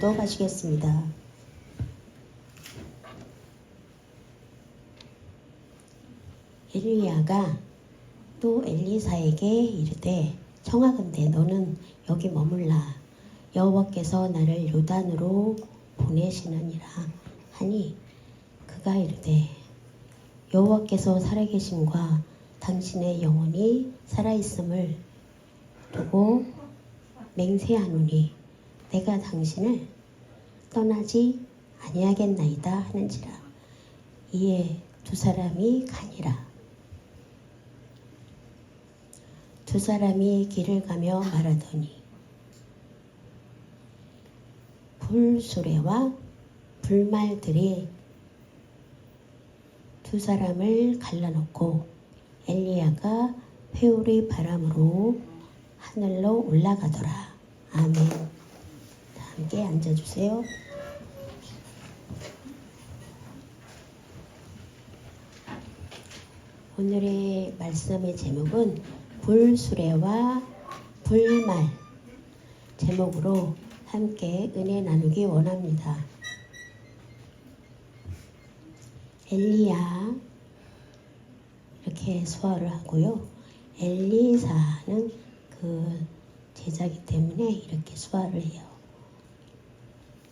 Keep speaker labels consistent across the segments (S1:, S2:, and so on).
S1: 읽어보도록 하시겠습니다. 엘리야가 또 엘리사에게 이르되 청하건대 너는 여기 머물라. 여호와께서 나를 요단으로 보내시느니라 하니 그가 이르되 여호와께서 살아계심과 당신의 영혼이 살아있음을 두고 맹세하노니 내가 당신을 떠나지 아니하겠나이다 하는지라. 이에 두 사람이 가니라. 두 사람이 길을 가며 말하더니 불수레와 불말들이 두 사람을 갈라놓고 엘리야가 회오리 바람으로 하늘로 올라가더라. 아멘. 함께 앉아주세요. 오늘의 말씀의 제목은 불수레와 불말 제목으로 함께 은혜 나누기 원합니다. 엘리야 이렇게 수화를 하고요. 엘리사는 그 제자이기 때문에 이렇게 수화를 해요.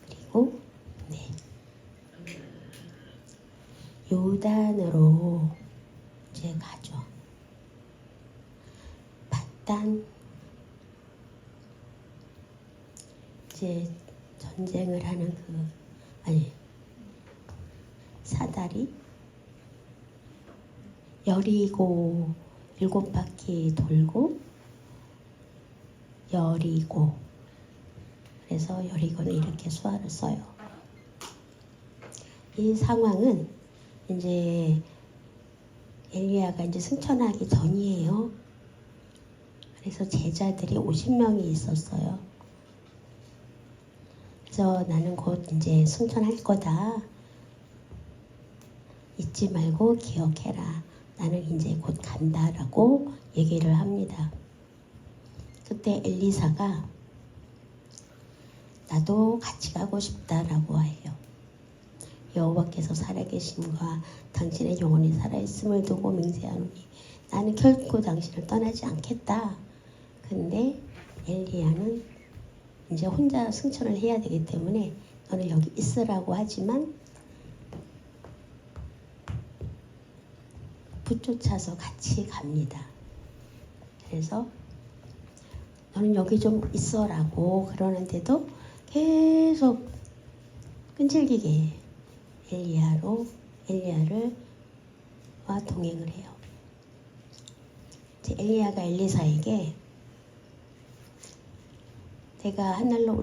S1: 그리고 요단으로 이제 가죠. 밧단 이제 전쟁을 하는 사다리 여리고 7바퀴 돌고 여리고 그래서 여리고는 이렇게 수화를 써요. 이 상황은 이제 엘리야가 이제 승천하기 전이에요. 그래서 제자들이 50명이 있었어요. 그래서 나는 곧 이제 승천할 거다. 잊지 말고 기억해라. 나는 이제 곧 간다라고 얘기를 합니다. 그때 엘리사가 나도 같이 가고 싶다라고 해요. 여호와께서 살아계심과 당신의 영혼이 살아있음을 두고 맹세하노니 나는 결코 당신을 떠나지 않겠다. 근데 엘리야는 이제 혼자 승천을 해야 되기 때문에 너는 여기 있으라고 하지만 붙쫓아서 같이 갑니다. 그래서 너는 여기 좀 있어라고 그러는데도 계속 끈질기게 엘리야를 동행을 해요. 이제 엘리야가 엘리사에게 내가 하늘로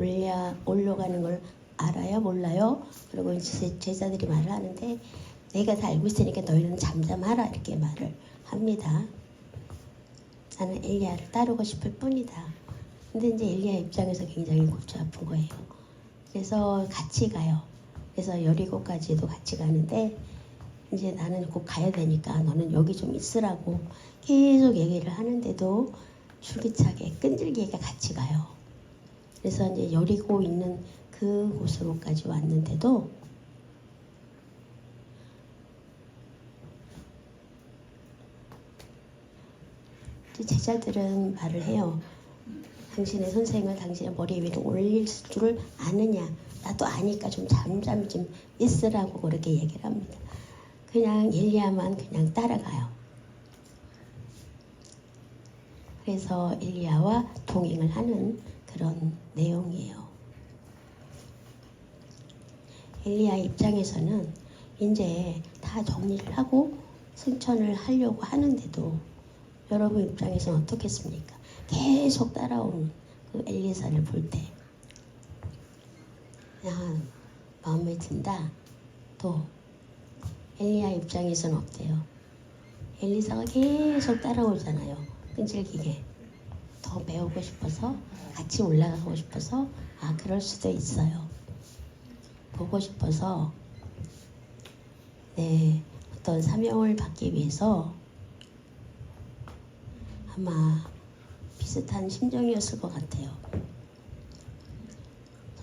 S1: 올라가는 걸 알아요? 몰라요? 그리고 이제 제자들이 말을 하는데 내가 다 알고 있으니까 너희는 잠잠하라 이렇게 말을 합니다. 나는 엘리야를 따르고 싶을 뿐이다. 근데 이제 엘리야 입장에서 굉장히 골치 아픈 거예요. 그래서 같이 가요. 그래서 여리고까지도 같이 가는데 이제 나는 곧 가야 되니까 너는 여기 좀 있으라고 계속 얘기를 하는데도 줄기차게 끈질기게 같이 가요. 그래서 이제 여리고 있는 그 곳으로까지 왔는데도 제자들은 말을 해요. 당신의 선생을 당신의 머리 위로 올릴 줄을 아느냐? 나도 아니까 좀 잠잠 좀 있으라고 그렇게 얘기를 합니다. 그냥 엘리야만 그냥 따라가요. 그래서 엘리야와 동행을 하는 그런 내용이에요. 엘리야 입장에서는 이제 다 정리를 하고 승천을 하려고 하는데도 여러분 입장에서는 어떻겠습니까? 계속 따라온 그 엘리사를 볼 때 마음에 든다. 또 엘리야 입장에서는 어때요? 엘리사가 계속 따라오잖아요. 끈질기게 더 배우고 싶어서 같이 올라가고 싶어서 그럴 수도 있어요. 보고 싶어서 어떤 사명을 받기 위해서 아마 비슷한 심정이었을 것 같아요.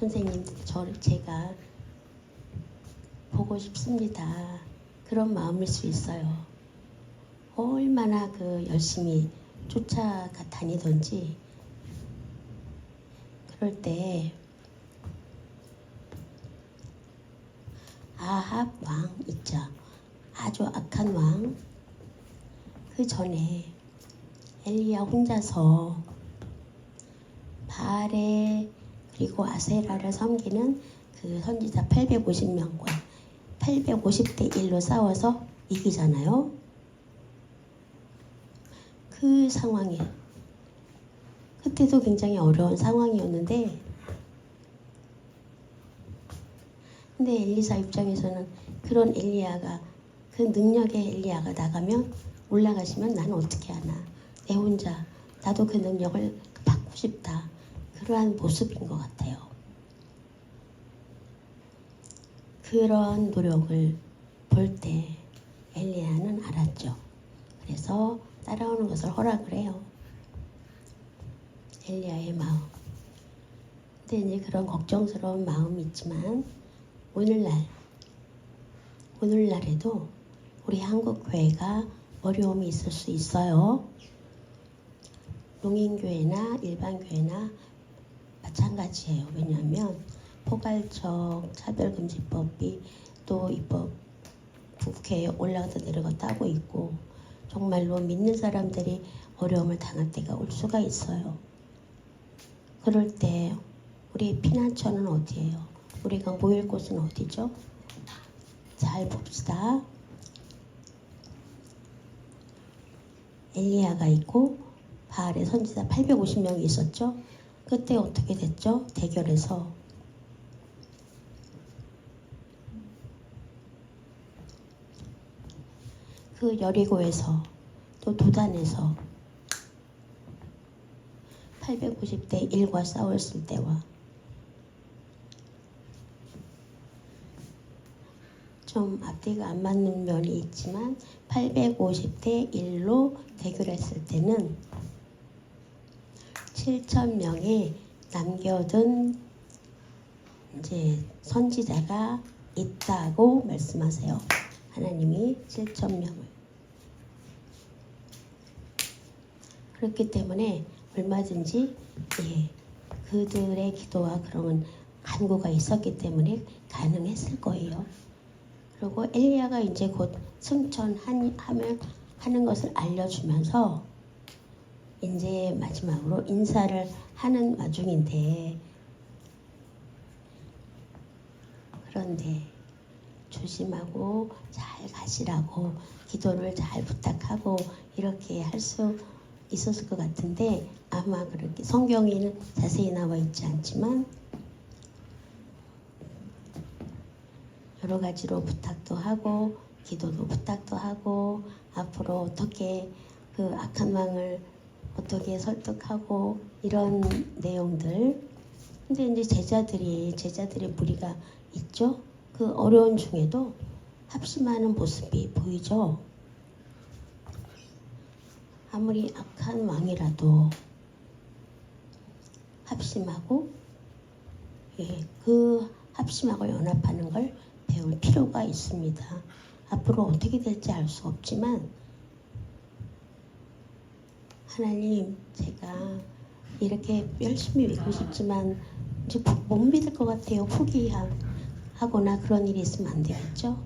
S1: 선생님 제가 보고 싶습니다. 그런 마음일 수 있어요. 얼마나 열심히 쫓아다니던지. 그럴 때 아합 왕 있죠. 아주 악한 왕. 그 전에 엘리야 혼자서 바알에 그리고 아세라를 섬기는 그 선지자 850명과 850대 1로 싸워서 이기잖아요. 그 상황에 그때도 굉장히 어려운 상황이었는데, 근데 엘리사 입장에서는 그런 엘리야가, 그 능력의 엘리야가 나가면 올라가시면 나는 어떻게 하나, 내 혼자 나도 그 능력을 받고 싶다, 그러한 모습인 것 같아요. 그런 노력을 볼 때 엘리야는 알았죠. 그래서 따라오는 것을 허락을 해요. 엘리야의 마음. 근데 이제 그런 걱정스러운 마음이 있지만 오늘날에도 우리 한국 교회가 어려움이 있을 수 있어요. 농인교회나 일반 교회나 마찬가지예요. 왜냐하면 포괄적 차별금지법이 또 입법 국회에 올라가다 내려갔다 하고 있고, 정말로 믿는 사람들이 어려움을 당할 때가 올 수가 있어요. 그럴 때 우리 피난처는 어디예요? 우리가 모일 곳은 어디죠? 잘 봅시다. 엘리야가 있고 바알의 선지자 850명이 있었죠. 그때 어떻게 됐죠? 대결에서 그 여리고에서 또 도단에서 850대 1과 싸웠을 때와 좀 앞뒤가 안 맞는 면이 있지만 850대 1로 대결했을 때는 7,000명의 남겨둔 이제 선지자가 있다고 말씀하세요. 하나님이 7,000명을. 그렇기 때문에 얼마든지 그들의 기도와 그런 간구가 있었기 때문에 가능했을 거예요. 그리고 엘리야가 이제 곧 승천하는 것을 알려주면서 이제 마지막으로 인사를 하는 와중인데, 그런데 조심하고 잘 가시라고 기도를 잘 부탁하고 이렇게 할 수 있었을 것 같은데, 아마 그렇게 성경에는 자세히 나와 있지 않지만 여러 가지로 부탁도 하고 기도도 부탁도 하고 앞으로 어떻게 그 악한 왕을 어떻게 설득하고 이런 내용들. 근데 이제 제자들의 무리가 있죠. 그 어려운 중에도 합심하는 모습이 보이죠. 아무리 악한 왕이라도 합심하고 그 합심하고 연합하는 걸 배울 필요가 있습니다. 앞으로 어떻게 될지 알 수 없지만 하나님, 제가 이렇게 열심히 믿고 싶지만 이제 못 믿을 것 같아요. 포기하거나 그런 일이 있으면 안 되겠죠?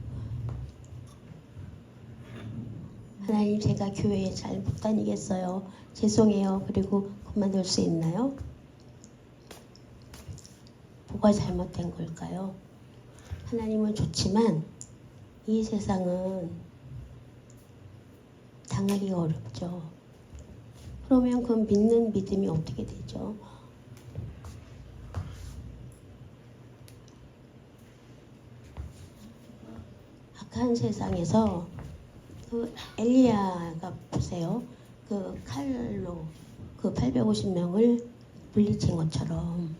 S1: 하나님, 제가 교회에 잘 못 다니겠어요. 죄송해요. 그리고 그만둘 수 있나요? 뭐가 잘못된 걸까요? 하나님은 좋지만 이 세상은 당하기가 어렵죠. 그러면 그 믿는 믿음이 어떻게 되죠? 악한 세상에서 그 엘리야가 보세요. 그 칼로 그 850명을 물리친 것처럼.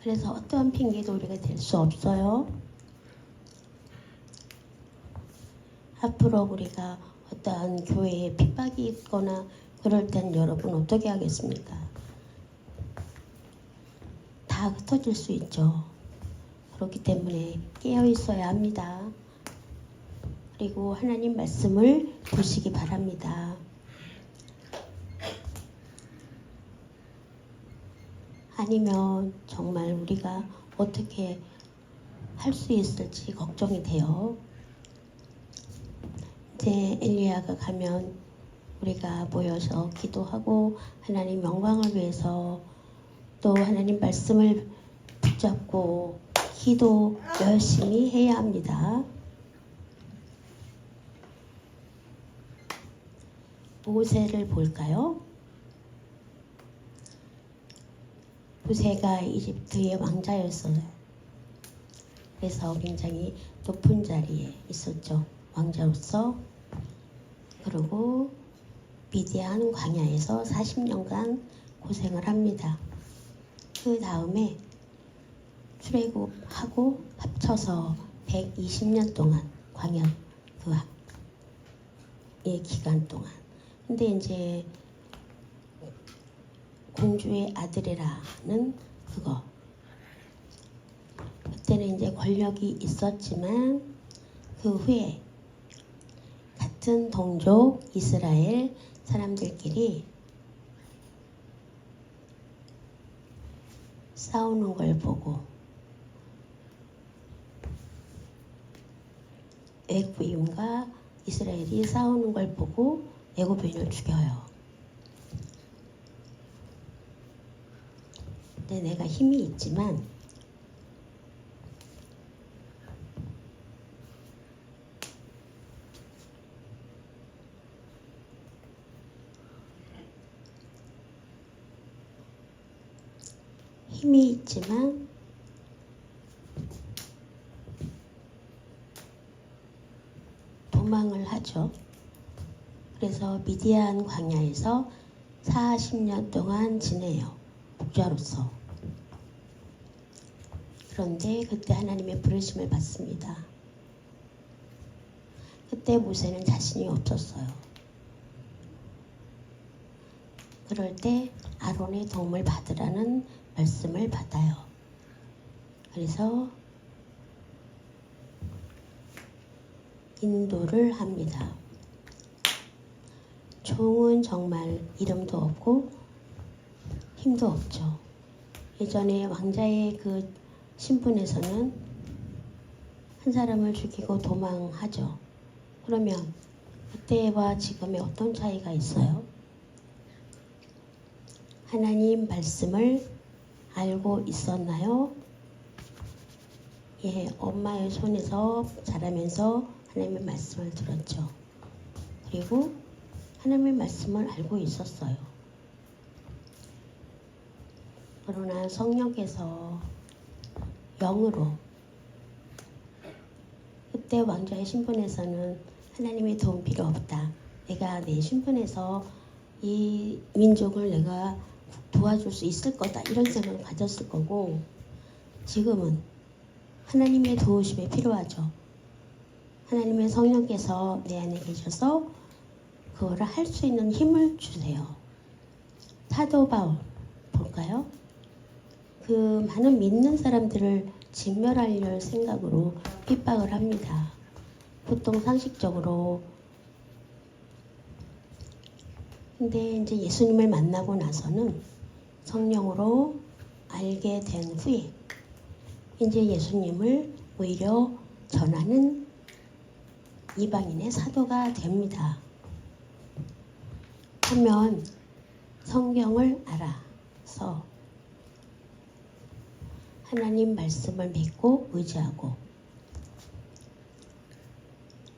S1: 그래서 어떠한 핑계도 우리가 댈 수 없어요. 앞으로 우리가 어떠한 교회에 핍박이 있거나 그럴 땐 여러분 어떻게 하겠습니까? 다 흩어질 수 있죠. 그렇기 때문에 깨어 있어야 합니다. 그리고 하나님 말씀을 보시기 바랍니다. 아니면 정말 우리가 어떻게 할 수 있을지 걱정이 돼요. 이제 엘리야가 가면 우리가 모여서 기도하고 하나님 영광을 위해서 또 하나님 말씀을 붙잡고 기도 열심히 해야 합니다. 모세를 볼까요? 모세가 이집트의 왕자였어요. 그래서 굉장히 높은 자리에 있었죠. 왕자로서. 그리고 미디안 광야에서 40년간 고생을 합니다. 그 다음에 출애굽하고 합쳐서 120년 동안 광야 의 기간 동안. 근데 이제 공주의 아들이라는 그거. 그때는 이제 권력이 있었지만 그 후에 같은 동족 이스라엘 사람들끼리 싸우는 걸 보고 애굽인과 이스라엘이 싸우는 걸 보고 애굽인을 죽여요. 근데 내가 힘이 있지만 도망을 하죠. 그래서 미디안 광야에서 40년 동안 지내요. 목자로서. 그런데 그때 하나님의 부르심을 받습니다. 그때 모세는 자신이 없었어요. 그럴 때 아론의 도움을 받으라는 말씀을 받아요. 그래서 인도를 합니다. 종은 정말 이름도 없고 힘도 없죠. 예전에 왕자의 그 신분에서는 한 사람을 죽이고 도망하죠. 그러면 그때와 지금의 어떤 차이가 있어요? 하나님 말씀을 알고 있었나요? 예, 엄마의 손에서 자라면서 하나님의 말씀을 들었죠. 그리고 하나님의 말씀을 알고 있었어요. 그러나 성령께서 영으로 그때 왕자의 신분에서는 하나님의 도움 필요 없다. 내가 내 신분에서 이 민족을 내가 도와줄 수 있을 거다. 이런 생각을 가졌을 거고 지금은 하나님의 도우심이 필요하죠. 하나님의 성령께서 내 안에 계셔서 그거를 할 수 있는 힘을 주세요. 사도 바울 볼까요? 그 많은 믿는 사람들을 진멸하려 생각으로 핍박을 합니다. 보통 상식적으로. 근데 이제 예수님을 만나고 나서는 성령으로 알게 된 후에 이제 예수님을 오히려 전하는 이방인의 사도가 됩니다. 하면 성경을 알아서 하나님 말씀을 믿고 의지하고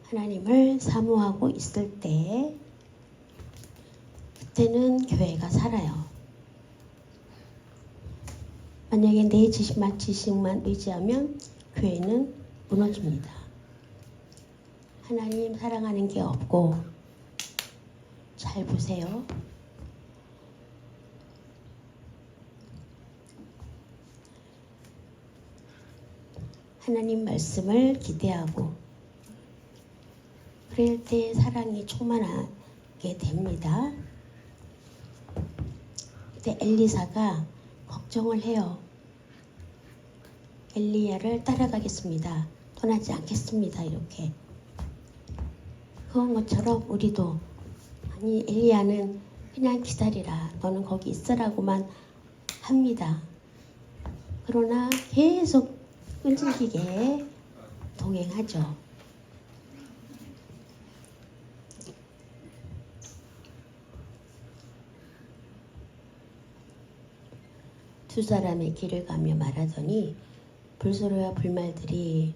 S1: 하나님을 사모하고 있을 때 그때는 교회가 살아요. 만약에 내 지식만 의지하면 교회는 무너집니다. 하나님 사랑하는 게 없고 잘 보세요. 하나님 말씀을 기대하고 그럴 때 사랑이 충만하게 됩니다. 그때 엘리사가 걱정을 해요. 엘리야를 따라가겠습니다. 떠나지 않겠습니다. 이렇게. 그런 것처럼 우리도 아니 엘리야는 그냥 기다리라. 너는 거기 있으라고만 합니다. 그러나 계속 끈질기게 동행하죠. 두 사람의 길을 가며 말하더니 불소리와 불말들이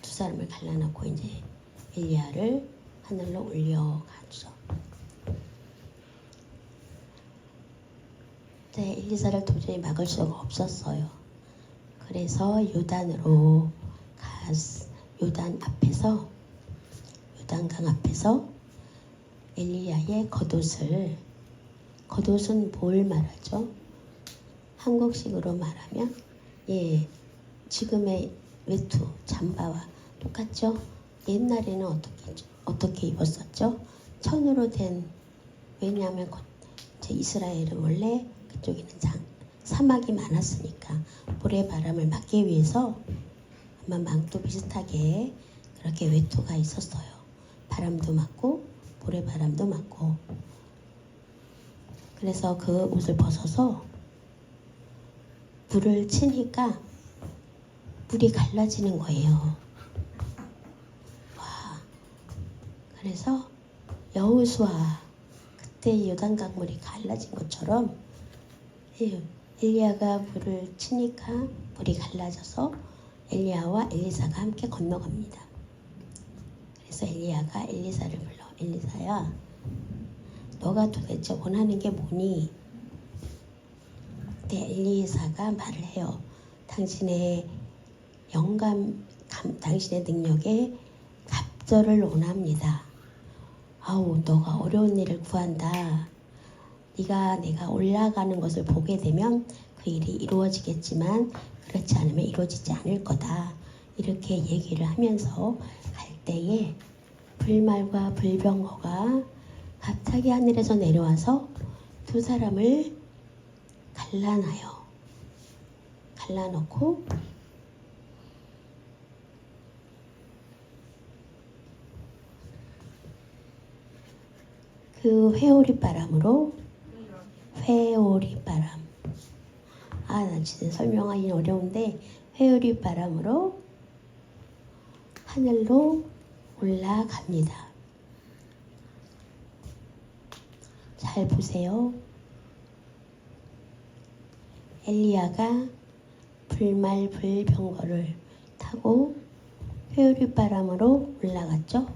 S1: 두 사람을 갈라놓고 이제 엘리야를 하늘로 올려가죠. 네, 엘리사를 도저히 막을 수가 없었어요. 그래서 요단으로 요단강 앞에서 엘리야의 겉옷은 뭘 말하죠? 한국식으로 말하면 지금의 외투, 잠바와 똑같죠? 옛날에는 어떻게 입었었죠? 천으로 된, 왜냐하면 이제 이스라엘은 원래 그쪽에는 사막이 많았으니까 모래바람을 막기 위해서 아마 망토 비슷하게 그렇게 외투가 있었어요. 바람도 맞고 모래바람도 맞고. 그래서 그 옷을 벗어서 불을 치니까 물이 갈라지는 거예요. 와, 그래서 여호수아 그때 요단강 물이 갈라진 것처럼 엘리야가 불을 치니까 물이 갈라져서 엘리야와 엘리사가 함께 건너갑니다. 그래서 엘리야가 엘리사를 불러. 엘리사야, 너가 도대체 원하는 게 뭐니? 그때 엘리사가 말을 해요. 당신의 당신의 능력에 갑절을 원합니다. 아우, 너가 어려운 일을 구한다. 내가 올라가는 것을 보게 되면 그 일이 이루어지겠지만 그렇지 않으면 이루어지지 않을 거다. 이렇게 얘기를 하면서 갈 때에 불말과 불병거가 갑자기 하늘에서 내려와서 두 사람을 갈라놓고 그 회오리바람 나 진짜 설명하기 어려운데 회오리바람으로 하늘로 올라갑니다. 잘 보세요. 엘리야가 불말 불병거를 타고 회오리바람으로 올라갔죠?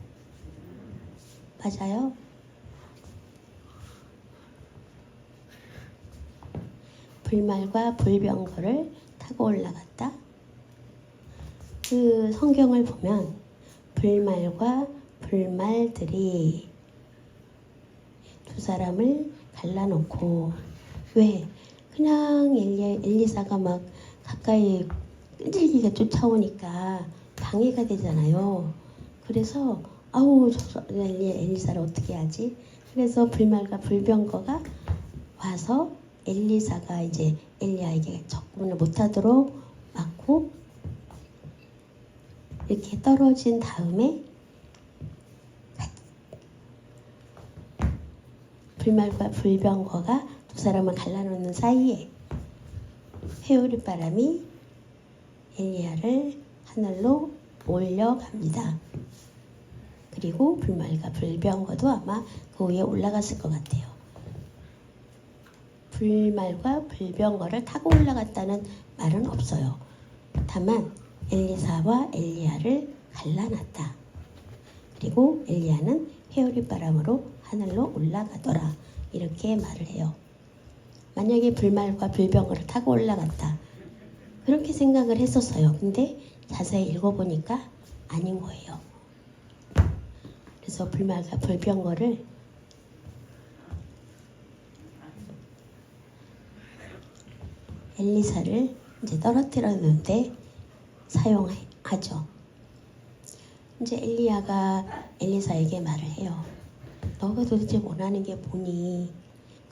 S1: 맞아요? 불말과 불병거를 타고 올라갔다. 그 성경을 보면 불말과 불말들이 두 사람을 갈라놓고, 왜? 그냥 엘리사가 막 가까이 끈질기게 쫓아오니까 방해가 되잖아요. 그래서 엘리사를 어떻게 하지? 그래서 불말과 불병거가 와서 엘리사가 이제 엘리야에게 접근을 못하도록 막고 이렇게 떨어진 다음에 불말과 불병거가 두 사람을 갈라놓는 사이에 회오리바람이 엘리야를 하늘로 올려갑니다. 그리고 불말과 불병거도 아마 그 위에 올라갔을 것 같아요. 불말과 불병거를 타고 올라갔다는 말은 없어요. 다만 엘리사와 엘리야를 갈라놨다. 그리고 엘리야는 회오리바람으로 하늘로 올라가더라. 이렇게 말을 해요. 만약에 불말과 불병거를 타고 올라갔다. 그렇게 생각을 했었어요. 근데 자세히 읽어보니까 아닌 거예요. 그래서 불말과 불병거를 엘리사를 이제 떨어뜨렸는데 사용하죠. 이제 엘리야가 엘리사에게 말을 해요. 너가 도대체 원하는 게 뭐니?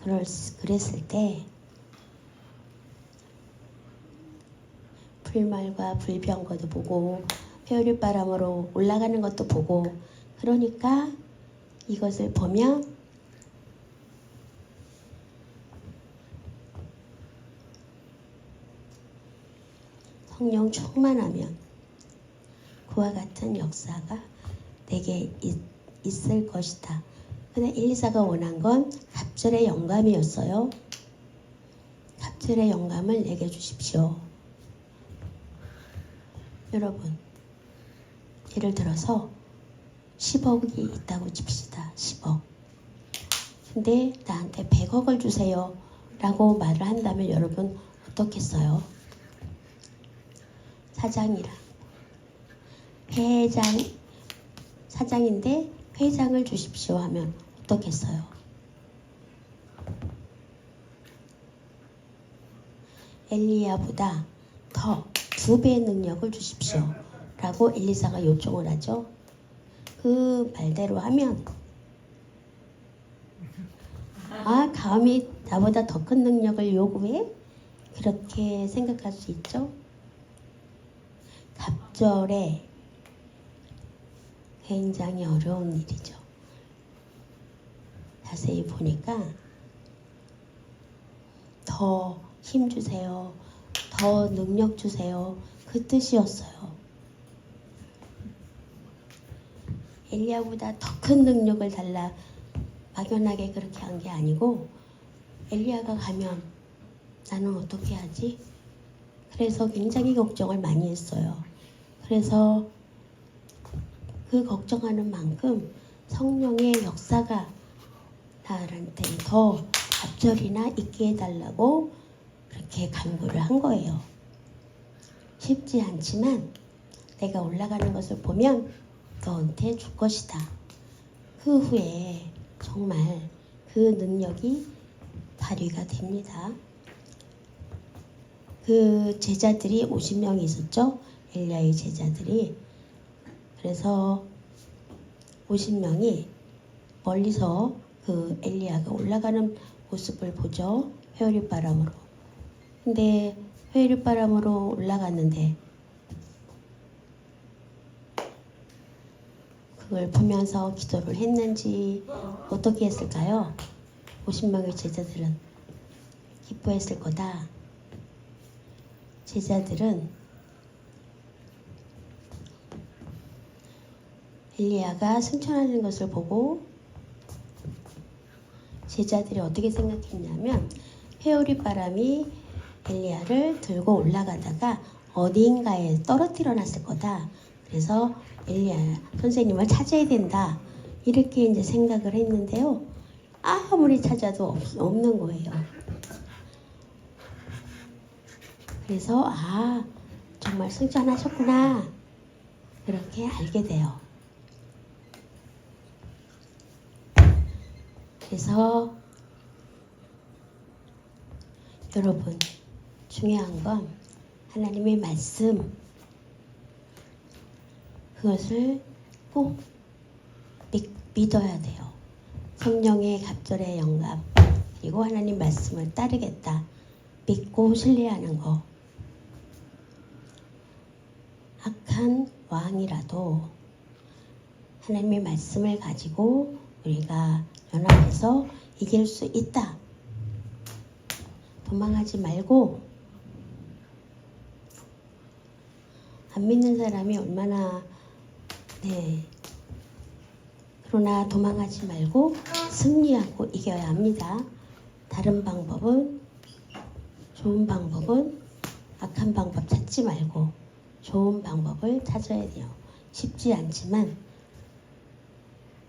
S1: 그랬을 때 불말과 불병거도 보고 회오리바람으로 올라가는 것도 보고 그러니까 이것을 보면 성령 충만하면 그와 같은 역사가 내게 있을 것이다. 근데 엘리사가 원한 건 갑절의 영감이었어요. 갑절의 영감을 내게 주십시오. 여러분, 예를 들어서 10억이 있다고 칩시다. 10억. 근데 나한테 100억을 주세요 라고 말을 한다면 여러분 어떻겠어요? 사장이라 회장 사장인데 회장을 주십시오 하면 어떻겠어요? 엘리야보다 더 2배의 능력을 주십시오 라고 엘리사가 요청을 하죠. 그 말대로 하면 감히 나보다 더 큰 능력을 요구해? 그렇게 생각할 수 있죠. 갑절에 굉장히 어려운 일이죠. 자세히 보니까 더 힘 주세요. 더 능력 주세요. 그 뜻이었어요. 엘리야보다 더 큰 능력을 달라 막연하게 그렇게 한 게 아니고 엘리야가 가면 나는 어떻게 하지? 그래서 굉장히 걱정을 많이 했어요. 그래서 그 걱정하는 만큼 성령의 역사가 나한테 더 갑절이나 있게 해달라고 그렇게 간구를 한 거예요. 쉽지 않지만 내가 올라가는 것을 보면 너한테 줄 것이다. 그 후에 정말 그 능력이 발휘가 됩니다. 그 제자들이 50명이 있었죠. 엘리야의 제자들이. 그래서 50명이 멀리서 그 엘리야가 올라가는 모습을 보죠. 회오리바람으로. 근데 회오리바람으로 올라갔는데 그걸 보면서 기도를 했는지 어떻게 했을까요? 50명의 제자들은 기뻐했을 거다. 제자들은 엘리야가 승천하는 것을 보고 제자들이 어떻게 생각했냐면 회오리바람이 엘리야를 들고 올라가다가 어디인가에 떨어뜨려 놨을 거다. 그래서 엘리야 선생님을 찾아야 된다. 이렇게 이제 생각을 했는데요. 아무리 찾아도 없는 거예요. 그래서 정말 승천하셨구나. 그렇게 알게 돼요. 그래서 여러분 중요한 건 하나님의 말씀 그것을 꼭 믿어야 돼요. 성령의 갑절의 영감 그리고 하나님 말씀을 따르겠다. 믿고 신뢰하는 거. 악한 왕이라도 하나님의 말씀을 가지고 우리가 연합해서 이길 수 있다. 도망하지 말고 안 믿는 사람이 얼마나 그러나 도망하지 말고 승리하고 이겨야 합니다. 다른 방법은 좋은 방법은 악한 방법 찾지 말고 좋은 방법을 찾아야 돼요. 쉽지 않지만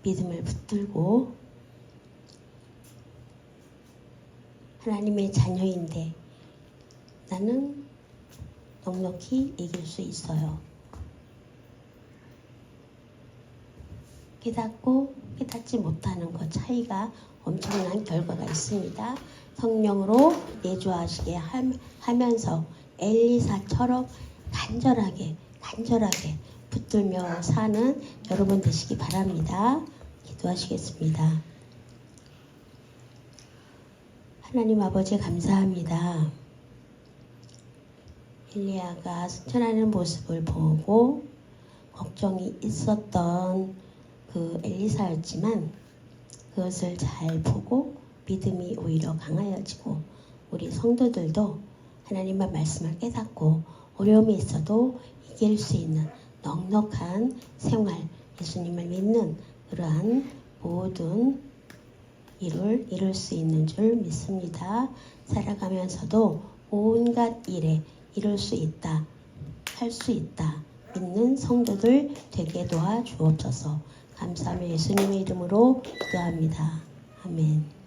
S1: 믿음을 붙들고 하나님의 자녀인데 나는 넉넉히 이길 수 있어요. 깨닫고 깨닫지 못하는 것 차이가 엄청난 결과가 있습니다. 성령으로 내주하시게 하면서 엘리사처럼 간절하게 붙들며 사는 여러분 되시기 바랍니다. 기도하시겠습니다. 하나님 아버지 감사합니다. 엘리야가 승천하는 모습을 보고 걱정이 있었던 그 엘리사였지만 그것을 잘 보고 믿음이 오히려 강하여지고 우리 성도들도 하나님의 말씀을 깨닫고 어려움이 있어도 이길 수 있는 넉넉한 생활, 예수님을 믿는 그러한 모든 일을 이룰 수 있는 줄 믿습니다. 살아가면서도 온갖 일에 이룰 수 있다, 할 수 있다 믿는 성도들 되게 도와 주옵소서. 감사하며 예수님의 이름으로 기도합니다. 아멘.